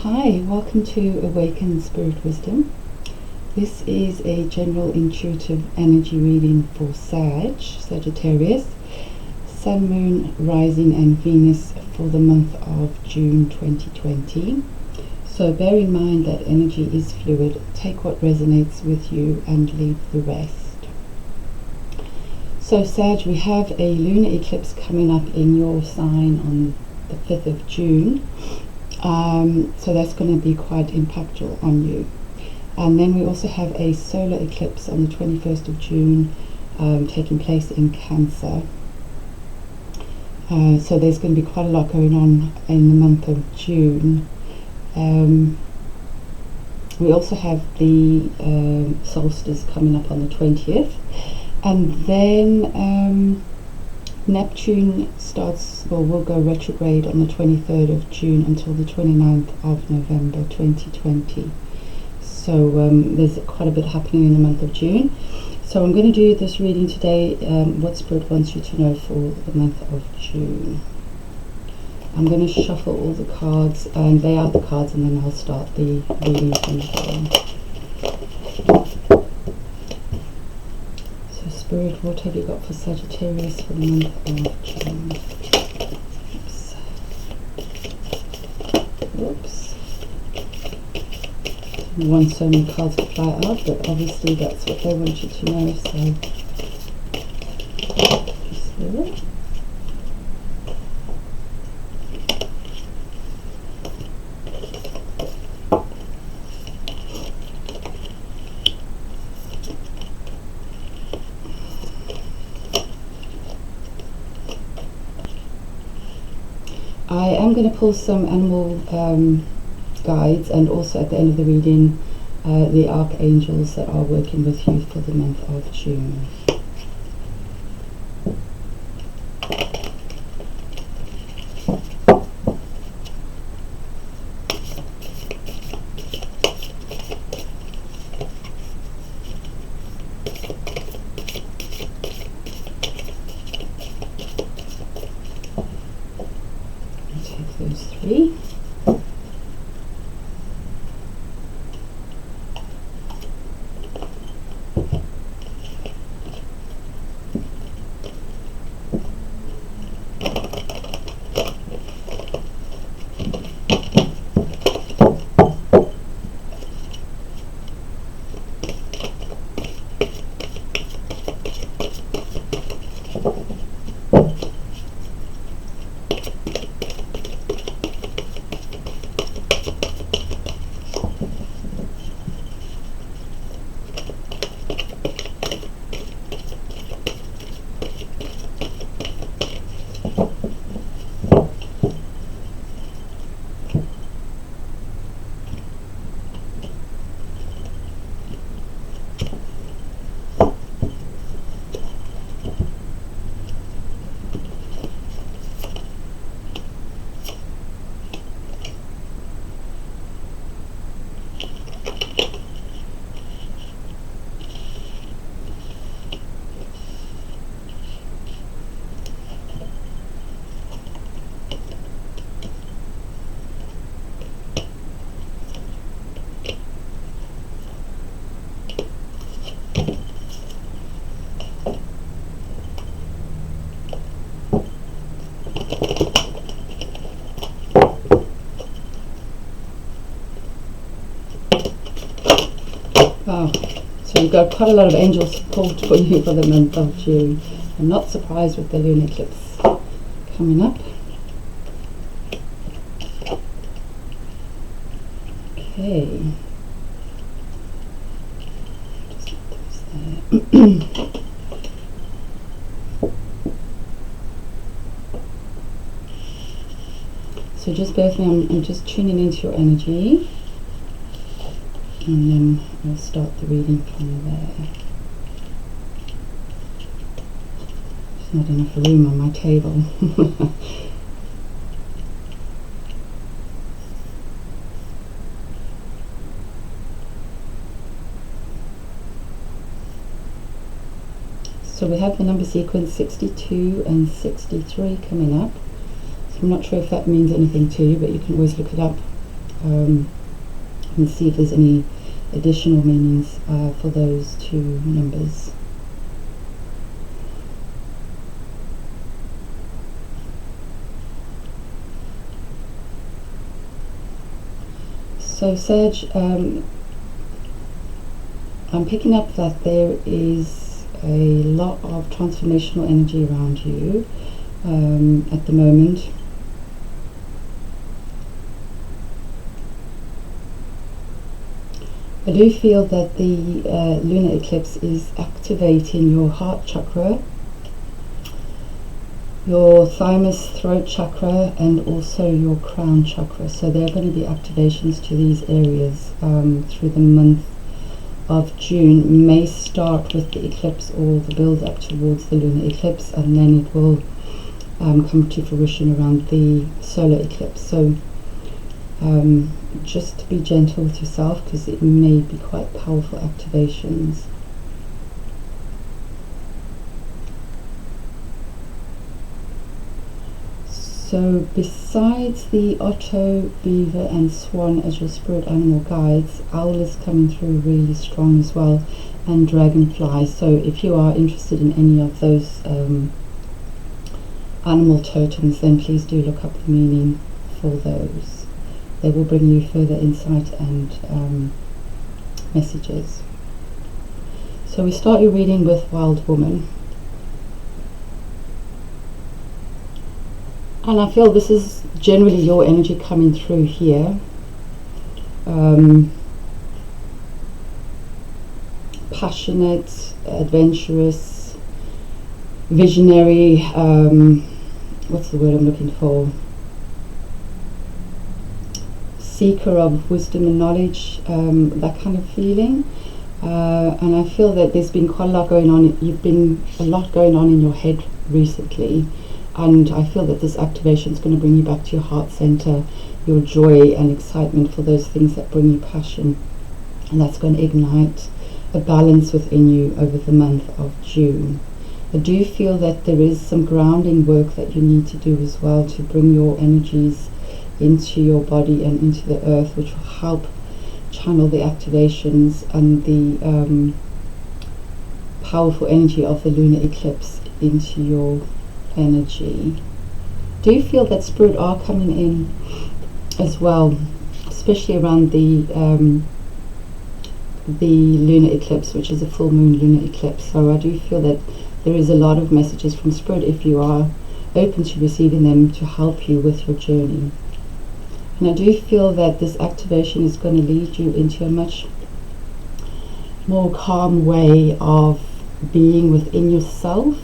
Hi, welcome to Awaken Spirit Wisdom. This is a general intuitive energy reading for Sagittarius, Sun, Moon, Rising and Venus for the month of June 2020. So bear in mind that energy is fluid. Take what resonates with you and leave the rest. So Sag, we have a lunar eclipse coming up in your sign on the 5th of June. So that's going to be quite impactful on you. And then we also have a solar eclipse on the 21st of June taking place in Cancer. So there's going to be quite a lot going on in the month of June. We also have the solstice coming up on the 20th. And then Neptune will go retrograde on the 23rd of June until the 29th of November 2020. So there's quite a bit happening in the month of June. So I'm going to do this reading today, what Spirit wants you to know for the month of June. I'm going to shuffle all the cards and lay out the cards, and then I'll start the reading from the bottom. Spirit, what have you got for Sagittarius for the month of June? Oops. I want so many cards to fly out, but obviously that's what they want you to know, so Spirit. I am going to pull some animal guides, and also at the end of the reading the Archangels that are working with you for the month of June. Those three. Wow, so you've got quite a lot of angel support for you for the month of June. I'm not surprised with the lunar eclipse coming up. Okay. Just put those there. So just bear with me, I'm just tuning into your energy. And then I'll start the reading from there. There's not enough room on my table. So we have the number sequence 62 and 63 coming up. So I'm not sure if that means anything to you, but you can always look it up and see if there's any additional meanings for those two numbers. So Sag, I'm picking up that there is a lot of transformational energy around you at the moment. I do feel that the lunar eclipse is activating your heart chakra, your thymus throat chakra, and also your crown chakra. So there are going to be activations to these areas through the month of June. May start with the eclipse or the build up towards the lunar eclipse, and then it will come to fruition around the solar eclipse. So just be gentle with yourself, because it may be quite powerful activations. So besides the otter, beaver and swan as your spirit animal guides, owl is coming through really strong as well, and dragonfly. So if you are interested in any of those animal totems, then please do look up the meaning for those. They will bring you further insight and messages. So we start your reading with Wild Woman. And I feel this is generally your energy coming through here. Passionate, adventurous, visionary, what's the word I'm looking for? Seeker of wisdom and knowledge, that kind of feeling. And I feel that there's been quite a lot going on. You've been a lot going on in your head recently, and I feel that this activation is going to bring you back to your heart center, your joy and excitement for those things that bring you passion, and that's going to ignite a balance within you over the month of June. I do feel that there is some grounding work that you need to do as well to bring your energies into your body and into the earth, which will help channel the activations and the powerful energy of the lunar eclipse into your energy. Do you feel that spirit are coming in as well, especially around the lunar eclipse, which is a full moon lunar eclipse? So I do feel that there is a lot of messages from spirit, if you are open to receiving them, to help you with your journey. And I do feel that this activation is going to lead you into a much more calm way of being within yourself.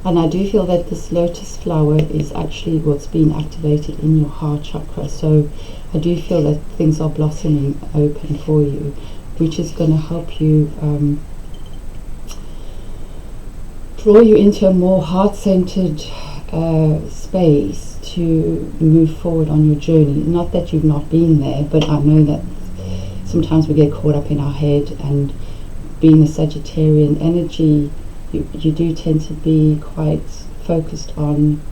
And I do feel that this lotus flower is actually what's being activated in your heart chakra. So I do feel that things are blossoming open for you, which is going to help you draw you into a more heart-centered space to move forward on your journey. Not that you've not been there, but I know that sometimes we get caught up in our head, and being a Sagittarian energy, you do tend to be quite focused on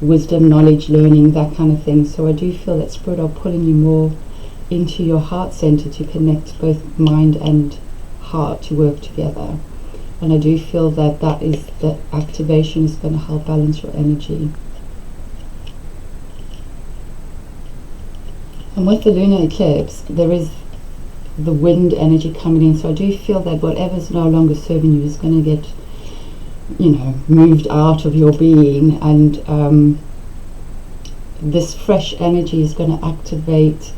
wisdom, knowledge, learning, that kind of thing. So I do feel that spirit are pulling you more into your heart center to connect both mind and heart to work together. And I do feel that the activation is going to help balance your energy. And with the lunar eclipse, there is the wind energy coming in. So I do feel that whatever's no longer serving you is going to get, moved out of your being. And this fresh energy is going to activate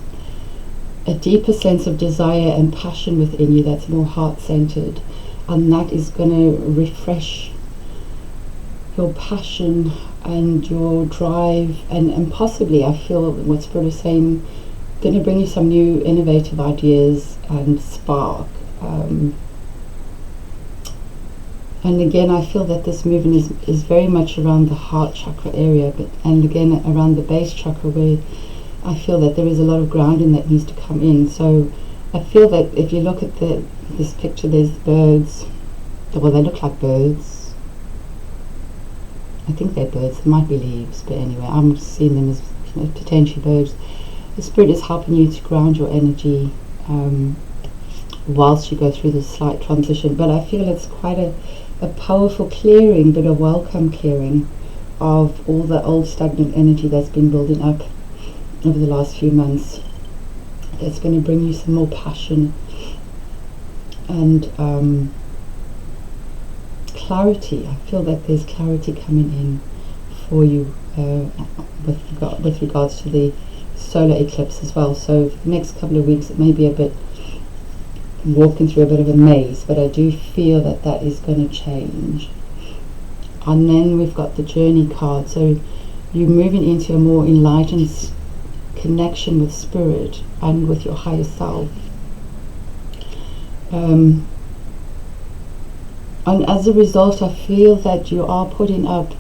a deeper sense of desire and passion within you that's more heart-centered. And that is going to refresh your passion and your drive, and possibly, I feel what Spirit is saying, going to bring you some new innovative ideas and spark. And again, I feel that this movement is very much around the heart chakra area, and again around the base chakra, where I feel that there is a lot of grounding that needs to come in. So I feel that if you look at this picture, there's birds. Well, they look like birds. I think they're birds. They might be leaves, but anyway, I'm seeing them as potentially birds. the Spirit is helping you to ground your energy whilst you go through this slight transition. But I feel it's quite a powerful clearing, but a welcome clearing of all the old stagnant energy that's been building up over the last few months. That's going to bring you some more passion and clarity. I feel that there's clarity coming in for you with regards to the solar eclipse as well. So for the next couple of weeks it may be a bit walking through a bit of a maze, but I do feel that that is going to change. And then we've got the journey card, so you're moving into a more enlightened connection with spirit and with your higher self. And as a result, I feel that you are putting up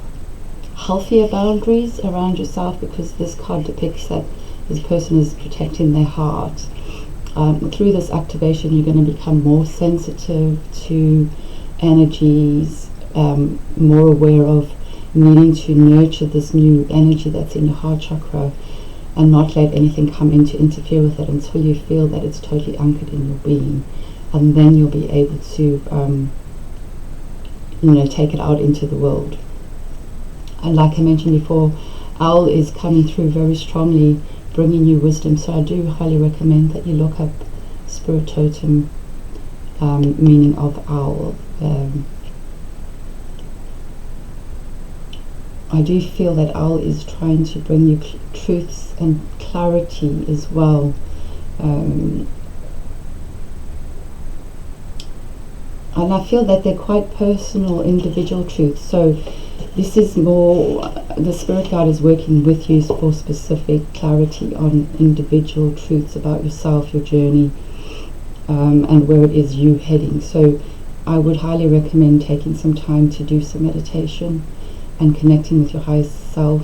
healthier boundaries around yourself, because this card depicts that this person is protecting their heart. Through this activation, you're going to become more sensitive to energies, more aware of needing to nurture this new energy that's in your heart chakra, and not let anything come in to interfere with it until you feel that it's totally anchored in your being. And then you'll be able to take it out into the world. And like I mentioned before, Owl is coming through very strongly, bringing you wisdom. So I do highly recommend that you look up Spirit Totem, meaning of owl. I do feel that owl is trying to bring you truths and clarity as well. And I feel that they're quite personal, individual truths. So this is more, the Spirit Guide is working with you for specific clarity on individual truths about yourself, your journey, and where it is you heading. So I would highly recommend taking some time to do some meditation and connecting with your highest self,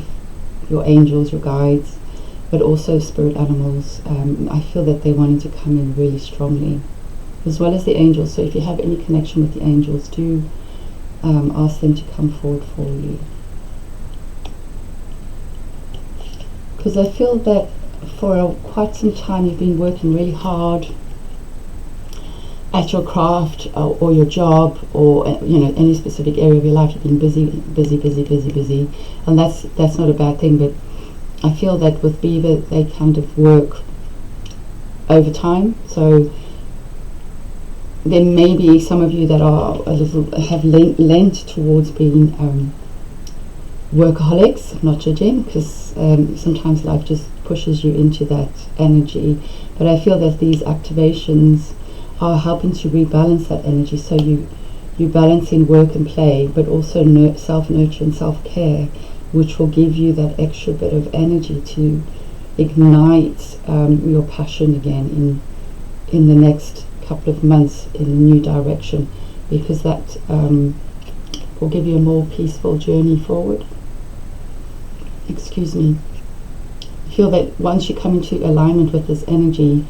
your angels, your guides, but also spirit animals. I feel that they're wanting to come in really strongly, as well as the angels. So if you have any connection with the angels, do ask them to come forward for you. Because I feel that for quite some time you've been working really hard at your craft or your job, or any specific area of your life. You've been busy, and that's not a bad thing. But I feel that with Beaver, they kind of work overtime. So there may be some of you that are have lent towards being workaholics. I'm not judging, because sometimes life just pushes you into that energy. But I feel that these activations are helping to rebalance that energy, so you balance in work and play, but also self-nurture and self-care, which will give you that extra bit of energy to ignite your passion again in the next couple of months in a new direction, because that will give you a more peaceful journey forward. Excuse me. I feel that once you come into alignment with this energy,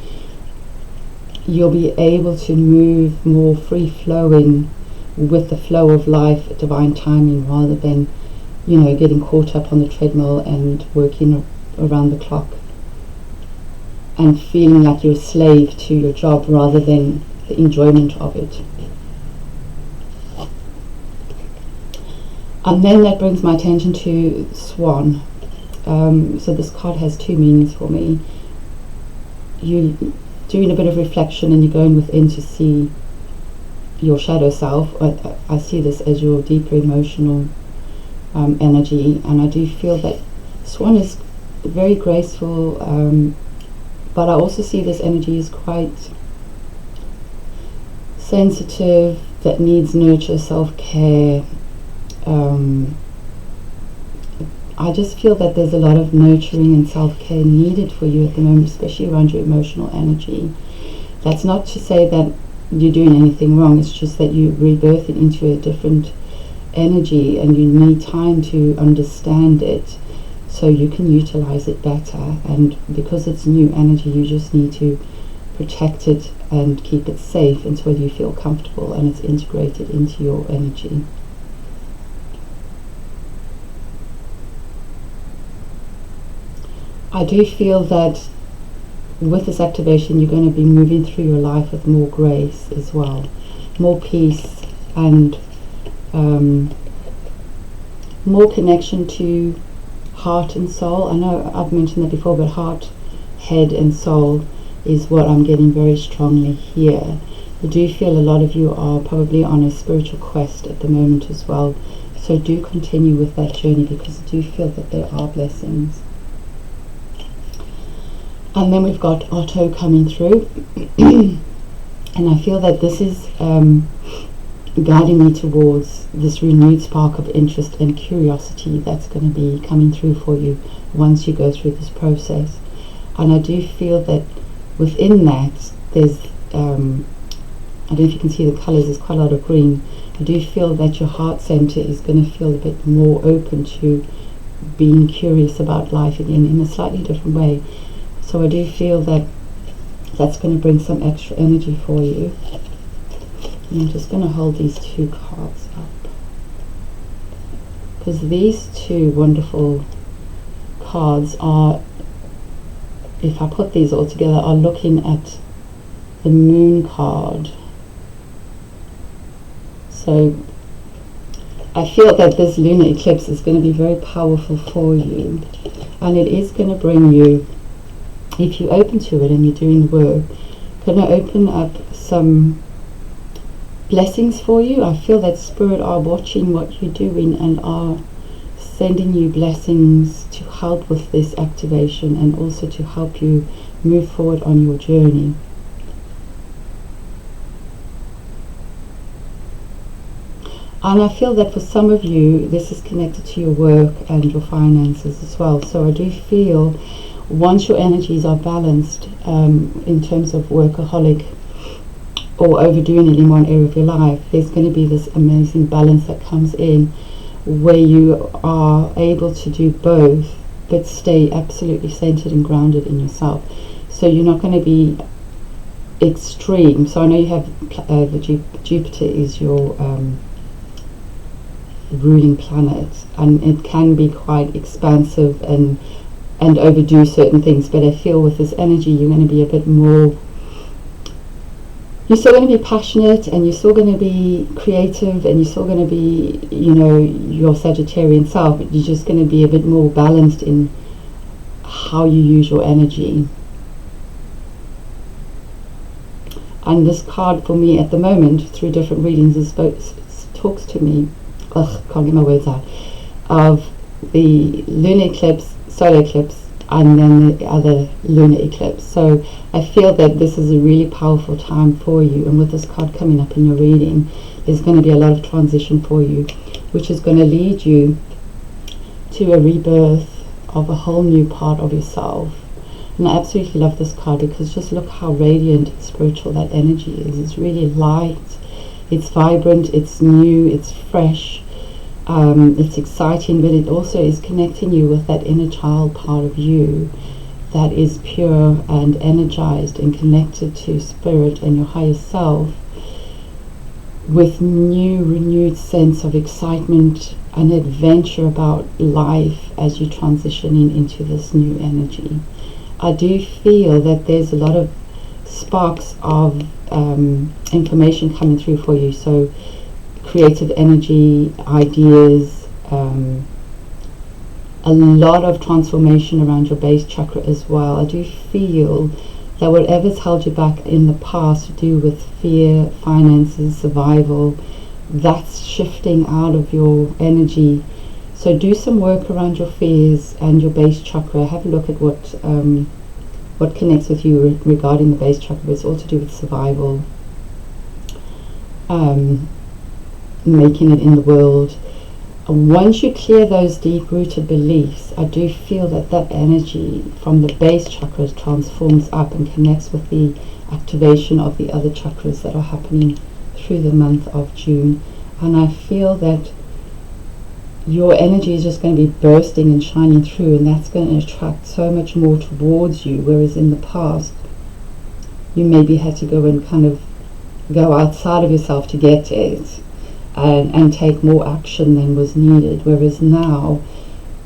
you'll be able to move more free-flowing with the flow of life, divine timing, rather than getting caught up on the treadmill and working around the clock and feeling like you're a slave to your job rather than the enjoyment of it. And then that brings my attention to Swan. So this card has two meanings for me. You doing a bit of reflection, and you're going within to see your shadow self. I see this as your deeper emotional energy, and I do feel that Swan is very graceful, but I also see this energy is quite sensitive, that needs nurture, self-care. I just feel that there's a lot of nurturing and self-care needed for you at the moment, especially around your emotional energy. That's not to say that you're doing anything wrong, it's just that you're rebirthing into a different energy, and you need time to understand it so you can utilize it better. And because it's new energy, you just need to protect it and keep it safe until you feel comfortable and it's integrated into your energy. I do feel that with this activation, you're going to be moving through your life with more grace as well, more peace, and more connection to heart and soul. I know I've mentioned that before, but heart, head and soul is what I'm getting very strongly here. I do feel a lot of you are probably on a spiritual quest at the moment as well, so do continue with that journey, because I do feel that there are blessings. And then we've got Otto coming through and I feel that this is guiding me towards this renewed spark of interest and curiosity that's going to be coming through for you once you go through this process. And I do feel that within that there's I don't know if you can see the colours, there's quite a lot of green. I do feel that your heart center is going to feel a bit more open to being curious about life again in a slightly different way. So I do feel that that's going to bring some extra energy for you. And I'm just going to hold these two cards up, because these two wonderful cards are, if I put these all together, are looking at the moon card. So I feel that this lunar eclipse is going to be very powerful for you, and it is going to bring you, if you're open to it and you're doing work, going to open up some blessings for you. I feel that Spirit are watching what you're doing and are sending you blessings to help with this activation and also to help you move forward on your journey. And I feel that for some of you, this is connected to your work and your finances as well. So I do feel once your energies are balanced in terms of workaholic or overdoing it in one area of your life, there's going to be this amazing balance that comes in where you are able to do both but stay absolutely centered and grounded in yourself. So you're not going to be extreme. So I know you have Jupiter is your ruling planet, and it can be quite expansive and overdo certain things, but I feel with this energy you're going to be a bit more, you're still going to be passionate and you're still going to be creative and you're still going to be, you know, your Sagittarian self, but you're just going to be a bit more balanced in how you use your energy. And this card for me at the moment, through different readings, talks to me, can't get my words out, of the lunar eclipse, solar eclipse, and then the other lunar eclipse. So I feel that this is a really powerful time for you, and with this card coming up in your reading, there's going to be a lot of transition for you, which is going to lead you to a rebirth of a whole new part of yourself. And I absolutely love this card because just look how radiant and spiritual that energy is. It's really light, it's vibrant, it's new, it's fresh. It's exciting, but it also is connecting you with that inner child part of you that is pure and energized and connected to spirit and your higher self, with renewed sense of excitement and adventure about life as you're transitioning into this new energy. I do feel that there's a lot of sparks of information coming through for you, so creative energy, ideas, a lot of transformation around your base chakra as well. I do feel that whatever's held you back in the past to do with fear, finances, survival, that's shifting out of your energy. So do some work around your fears and your base chakra. Have a look at what connects with you regarding the base chakra. It's all to do with survival, making it in the world. And once you clear those deep-rooted beliefs, I do feel that that energy from the base chakra transforms up and connects with the activation of the other chakras that are happening through the month of June. And I feel that your energy is just going to be bursting and shining through, and that's going to attract so much more towards you, whereas in the past you maybe had to go and kind of go outside of yourself to get it and take more action than was needed, whereas now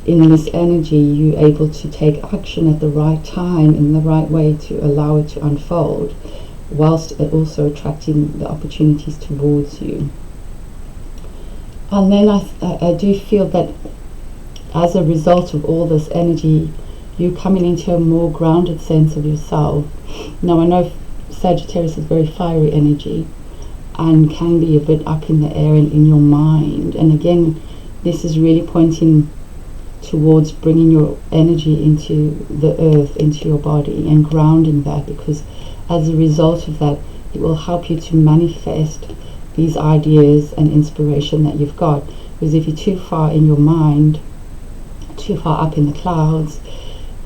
in this energy, you're able to take action at the right time, in the right way, to allow it to unfold, whilst also attracting the opportunities towards you. And then I do feel that as a result of all this energy, you're coming into a more grounded sense of yourself. Now, I know Sagittarius is very fiery energy and can be a bit up in the air and in your mind. And again, this is really pointing towards bringing your energy into the earth, into your body, and grounding that, because as a result of that, it will help you to manifest these ideas and inspiration that you've got. Because if you're too far in your mind, too far up in the clouds,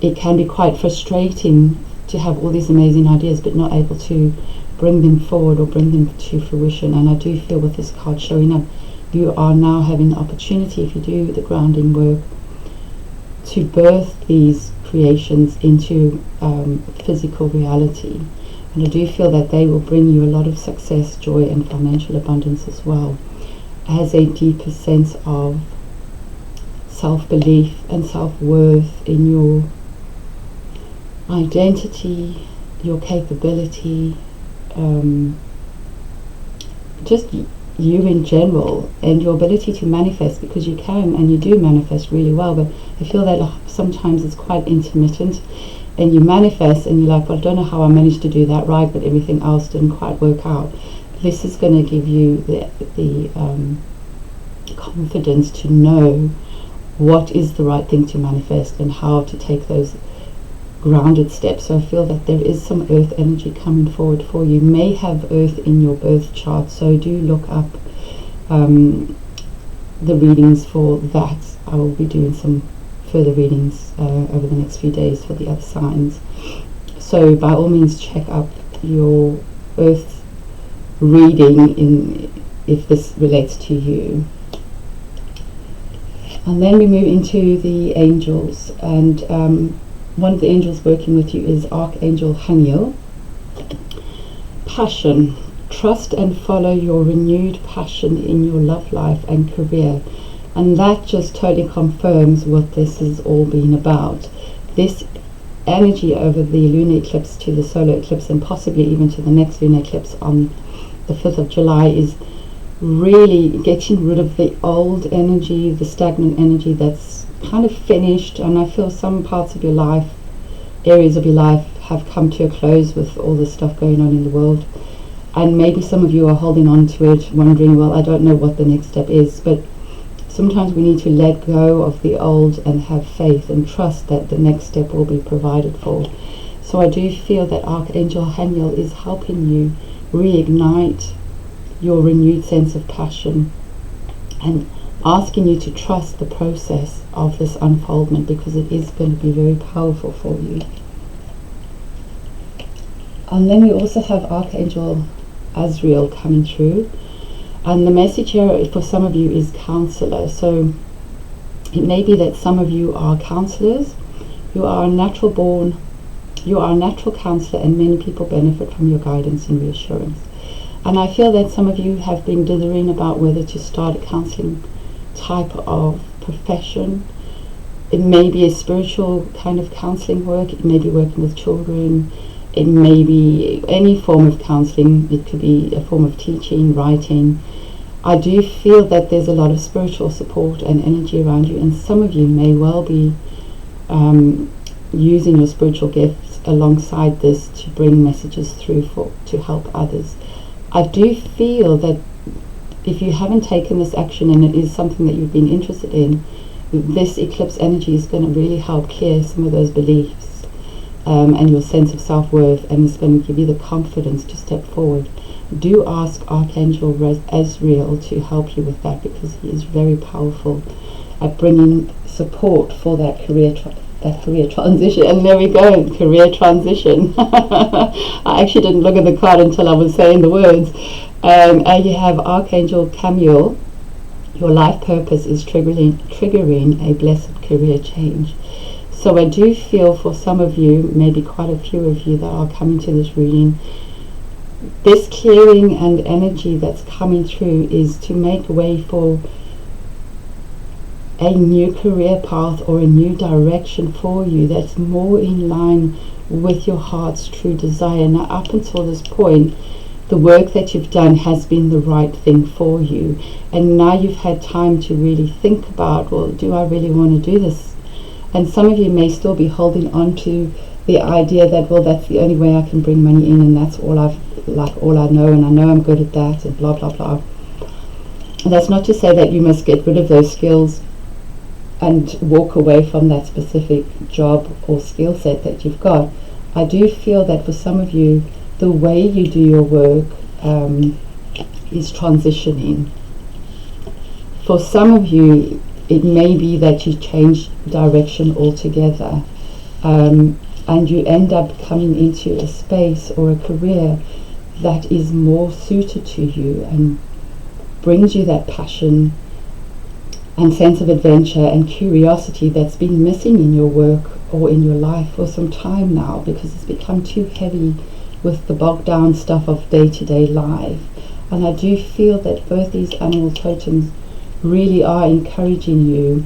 it can be quite frustrating to have all these amazing ideas but not able to bring them forward or bring them to fruition. And I do feel with this card showing up, you are now having the opportunity, if you do the grounding work, to birth these creations into physical reality. And I do feel that they will bring you a lot of success, joy, and financial abundance as well, as a deeper sense of self-belief and self-worth in your identity, your capability, just you in general, and your ability to manifest, because you can and you do manifest really well. But I feel that sometimes it's quite intermittent, and you manifest and you're like, well, I don't know how I managed to do that right, but everything else didn't quite work out. This is going to give you the confidence to know what is the right thing to manifest and how to take those grounded steps. So I feel that there is some earth energy coming forward for you. You may have earth in your birth chart, so do look up the readings for that. I will be doing some further readings over the next few days for the other signs. So by all means, check up your earth reading if this relates to you. And then we move into the angels, and one of the angels working with you is Archangel Haniel. Passion. Trust and follow your renewed passion in your love life and career. And that just totally confirms what this has all been about. This energy over the lunar eclipse to the solar eclipse, and possibly even to the next lunar eclipse on the 5th of July, is really getting rid of the old energy, the stagnant energy that's kind of finished. And I feel some parts of your life, areas of your life, have come to a close with all this stuff going on in the world, and maybe some of you are holding on to it, wondering, well, I don't know what the next step is. But sometimes we need to let go of the old and have faith and trust that the next step will be provided for. So I do feel that Archangel Haniel is helping you reignite your renewed sense of passion and asking you to trust the process of this unfoldment, because it is going to be very powerful for you. And then we also have Archangel Azrael coming through, and the message here for some of you is counselor. So it may be that some of you are counselors. You are a natural counselor, and many people benefit from your guidance and reassurance. And I feel that some of you have been dithering about whether to start a counseling type of profession. It may be a spiritual kind of counseling work. It may be working with children. It may be any form of counseling. It could be a form of teaching, writing. I do feel that there's a lot of spiritual support and energy around you, and some of you may well be using your spiritual gifts alongside this to bring messages through to help others. I do feel that if you haven't taken this action and it is something that you've been interested in, this eclipse energy is going to really help clear some of those beliefs and your sense of self-worth, and it's going to give you the confidence to step forward. Do ask Archangel Azrael to help you with that, because he is very powerful at bringing support for that career transition. And there we go, career transition. I actually didn't look at the card until I was saying the words. And you have Archangel Camiel. Your life purpose is triggering a blessed career change. So I do feel for some of you, maybe quite a few of you that are coming to this reading, this clearing and energy that's coming through is to make way for a new career path or a new direction for you that's more in line with your heart's true desire. Now, up until this point, the work that you've done has been the right thing for you, and now you've had time to really think about, well, do I really want to do this? And some of you may still be holding on to the idea that, well, that's the only way I can bring money in, and that's all all I know, and I know I'm good at that, and blah blah blah. And that's not to say that you must get rid of those skills and walk away from that specific job or skill set that you've got. I do feel that for some of you, the way you do your work is transitioning. For some of you, it may be that you change direction altogether, and you end up coming into a space or a career that is more suited to you and brings you that passion and sense of adventure and curiosity that's been missing in your work or in your life for some time now, because it's become too heavy with the bogged down stuff of day-to-day life. And I do feel that both these animal totems really are encouraging you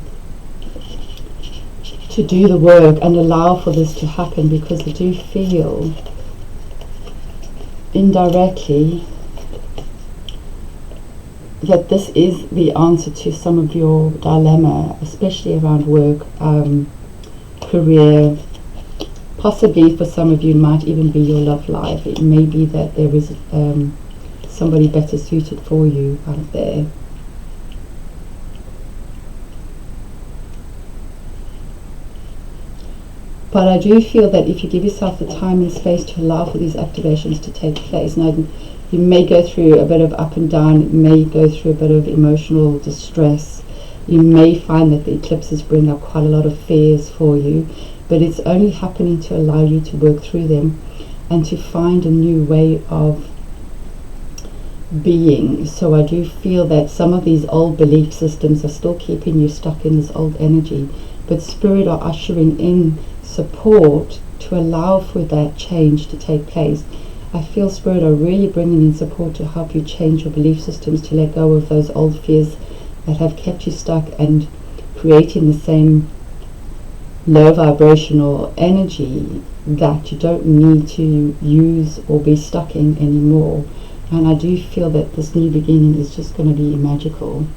to do the work and allow for this to happen, because I do feel indirectly that this is the answer to some of your dilemma, especially around work, career. Possibly for some of you might even be your love life. It may be that there is somebody better suited for you out there. But I do feel that if you give yourself the time and space to allow for these activations to take place, now you may go through a bit of up and down, you may go through a bit of emotional distress, you may find that the eclipses bring up quite a lot of fears for you, but it's only happening to allow you to work through them and to find a new way of being. So I do feel that some of these old belief systems are still keeping you stuck in this old energy, but Spirit are ushering in support to allow for that change to take place. I feel Spirit are really bringing in support to help you change your belief systems, to let go of those old fears that have kept you stuck and creating the same low vibrational energy that you don't need to use or be stuck in anymore. And I do feel that this new beginning is just going to be magical.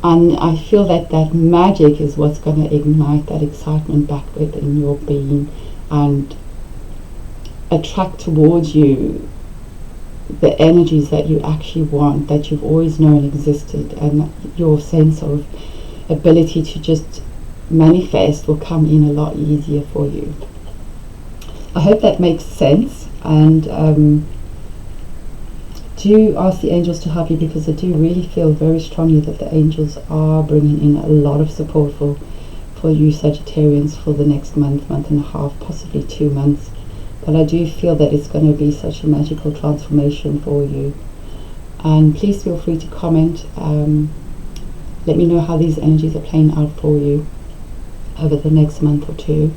And I feel that that magic is what's going to ignite that excitement back within your being and attract towards you the energies that you actually want, that you've always known existed, and your sense of ability to just manifest will come in a lot easier for you. I hope that makes sense, and do ask the angels to help you, because I do really feel very strongly that the angels are bringing in a lot of support for you Sagittarians for the next month and a half, possibly 2 months. But I do feel that it's going to be such a magical transformation for you. And please feel free to comment. Let me know how these energies are playing out for you over the next month or two.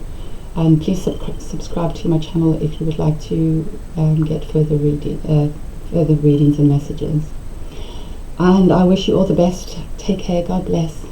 And please subscribe to my channel if you would like to get further readings and messages. And I wish you all the best. Take care. God bless.